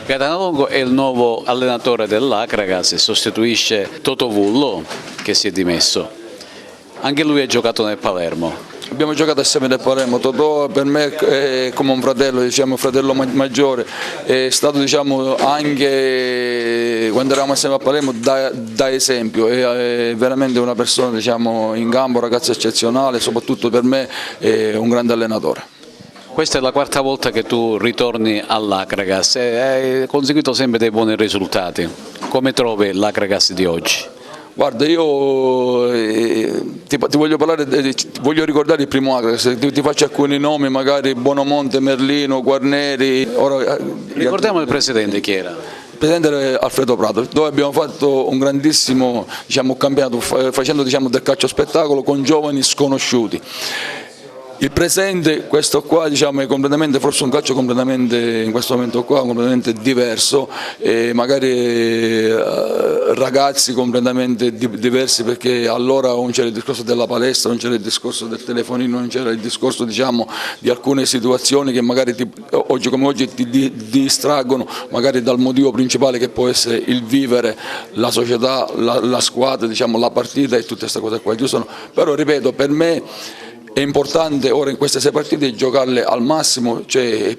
Gaetano Longo è il nuovo allenatore dell'Akragas e sostituisce Toto Vullo che si è dimesso. Anche lui ha giocato nel Palermo. Abbiamo giocato assieme nel Palermo. Totò per me è come un fratello, diciamo, un fratello maggiore, è stato, diciamo, anche quando eravamo assieme a Palermo da esempio, è veramente una persona, diciamo, in campo, un ragazzo eccezionale, soprattutto per me è un grande allenatore. Questa è la quarta volta che tu ritorni all'Akragas e hai conseguito sempre dei buoni risultati. Come trovi l'Akragas di oggi? Guarda, io ti voglio parlare, voglio ricordare il primo Akragas, ti faccio alcuni nomi, magari Bonomonte, Merlino, Guarneri. Ricordiamo il presidente chi era? Il presidente era Alfredo Prato, dove abbiamo fatto un grandissimo, diciamo, campionato facendo, diciamo, del calcio spettacolo con giovani sconosciuti. Il presente, questo qua, diciamo, è completamente, forse un calcio completamente, in questo momento qua, completamente diverso, e magari ragazzi completamente diversi, perché allora non c'era il discorso della palestra, non c'era il discorso del telefonino, non c'era il discorso, diciamo, di alcune situazioni che magari oggi come oggi ti distraggono magari dal motivo principale che può essere il vivere la società, la squadra, diciamo, la partita e tutte queste cose qua. Però ripeto, per me è importante ora in queste 6 partite giocarle al massimo, cioè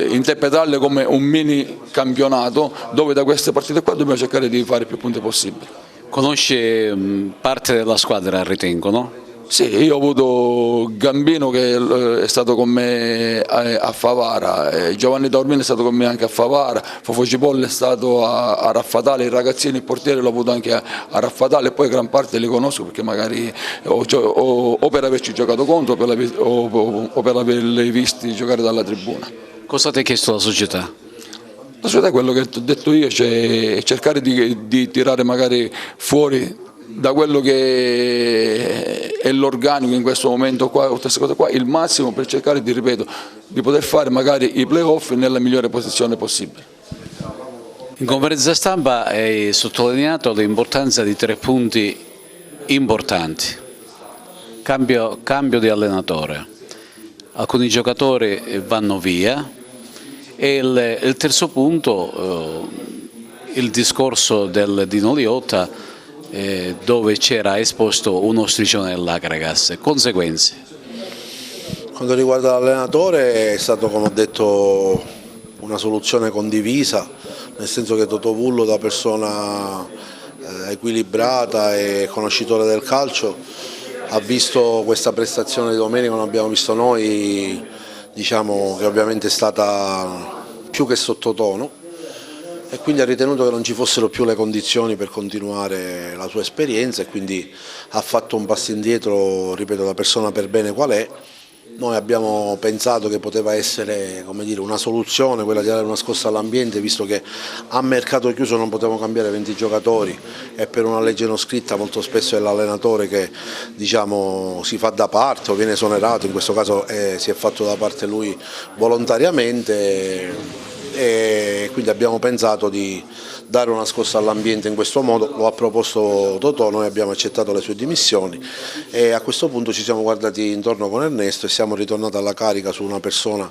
interpretarle come un mini campionato dove da queste partite qua dobbiamo cercare di fare più punti possibili. Conosci parte della squadra, ritengo, no? Sì, io ho avuto Gambino che è stato con me a Favara, Giovanni Taormini è stato con me anche a Favara, Fofo Cipolla è stato a Raffatale, il ragazzino, il portiere l'ho avuto anche a Raffatale, e poi gran parte li conosco perché magari o per averci giocato contro o per averli visti giocare dalla tribuna. Cosa ti ha chiesto la società? La società è quello che ti ho detto io, cioè cercare di tirare magari fuori da quello che è l'organico in questo momento qua, queste cose qua, il massimo per cercare di, ripeto, di poter fare magari i playoff nella migliore posizione possibile. In conferenza stampa hai sottolineato l'importanza di 3 punti importanti. Cambio di allenatore, alcuni giocatori vanno via e il terzo punto, il discorso del Dino Liotta, dove c'era esposto uno striscione dell'Akragas. Conseguenze? Quanto riguarda l'allenatore è stato, come ho detto, una soluzione condivisa, nel senso che Toto Vullo, da persona equilibrata e conoscitore del calcio, ha visto questa prestazione di domenica, non abbiamo visto noi, diciamo che ovviamente è stata più che sottotono, e quindi ha ritenuto che non ci fossero più le condizioni per continuare la sua esperienza e quindi ha fatto un passo indietro, ripeto, da persona per bene qual è. Noi abbiamo pensato che poteva essere, come dire, una soluzione quella di dare una scossa all'ambiente, visto che a mercato chiuso non potevamo cambiare 20 giocatori e per una legge non scritta molto spesso è l'allenatore che, diciamo, si fa da parte o viene esonerato, in questo caso si è fatto da parte lui volontariamente, e quindi abbiamo pensato di dare una scossa all'ambiente in questo modo. Lo ha proposto Totò, noi abbiamo accettato le sue dimissioni e a questo punto ci siamo guardati intorno con Ernesto e siamo ritornati alla carica su una persona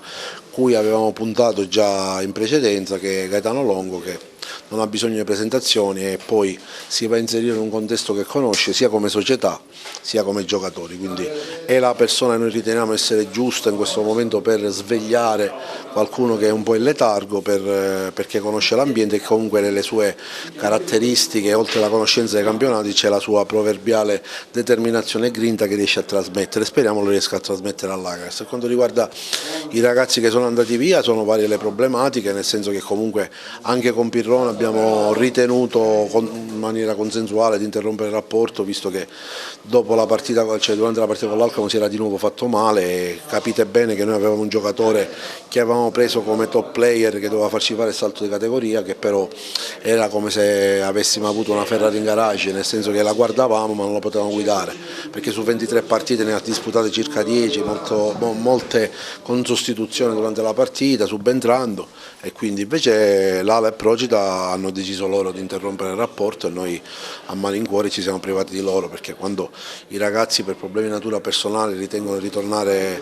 cui avevamo puntato già in precedenza, che è Gaetano Longo, che non ha bisogno di presentazioni e poi si va a inserire in un contesto che conosce sia come società sia come giocatori, quindi è la persona che noi riteniamo essere giusta in questo momento per svegliare qualcuno che è un po' in letargo, perché conosce l'ambiente e comunque nelle sue caratteristiche, oltre alla conoscenza dei campionati, c'è la sua proverbiale determinazione e grinta che riesce a trasmettere, speriamo lo riesca a trasmettere all'Akragas. Per quanto riguarda i ragazzi che sono andati via, sono varie le problematiche, nel senso che comunque anche con Pirrone abbiamo ritenuto in maniera consensuale di interrompere il rapporto, visto che dopo la partita, cioè durante la partita con l'Alcamo si era di nuovo fatto male e capite bene che noi avevamo un giocatore che avevamo preso come top player che doveva farci fare il salto di categoria, che però era come se avessimo avuto una Ferrari in garage, nel senso che la guardavamo ma non la potevamo guidare, perché su 23 partite ne ha disputate circa 10, molte con sostituzione durante la partita, subentrando, e quindi invece l'ala e Procida natura hanno deciso loro di interrompere il rapporto e noi a malincuore ci siamo privati di loro, perché quando i ragazzi per problemi di natura personale ritengono di ritornare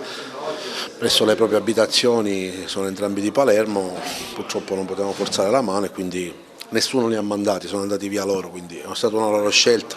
presso le proprie abitazioni, sono entrambi di Palermo, purtroppo non potevamo forzare la mano e quindi nessuno li ha mandati, sono andati via loro, quindi è stata una loro scelta.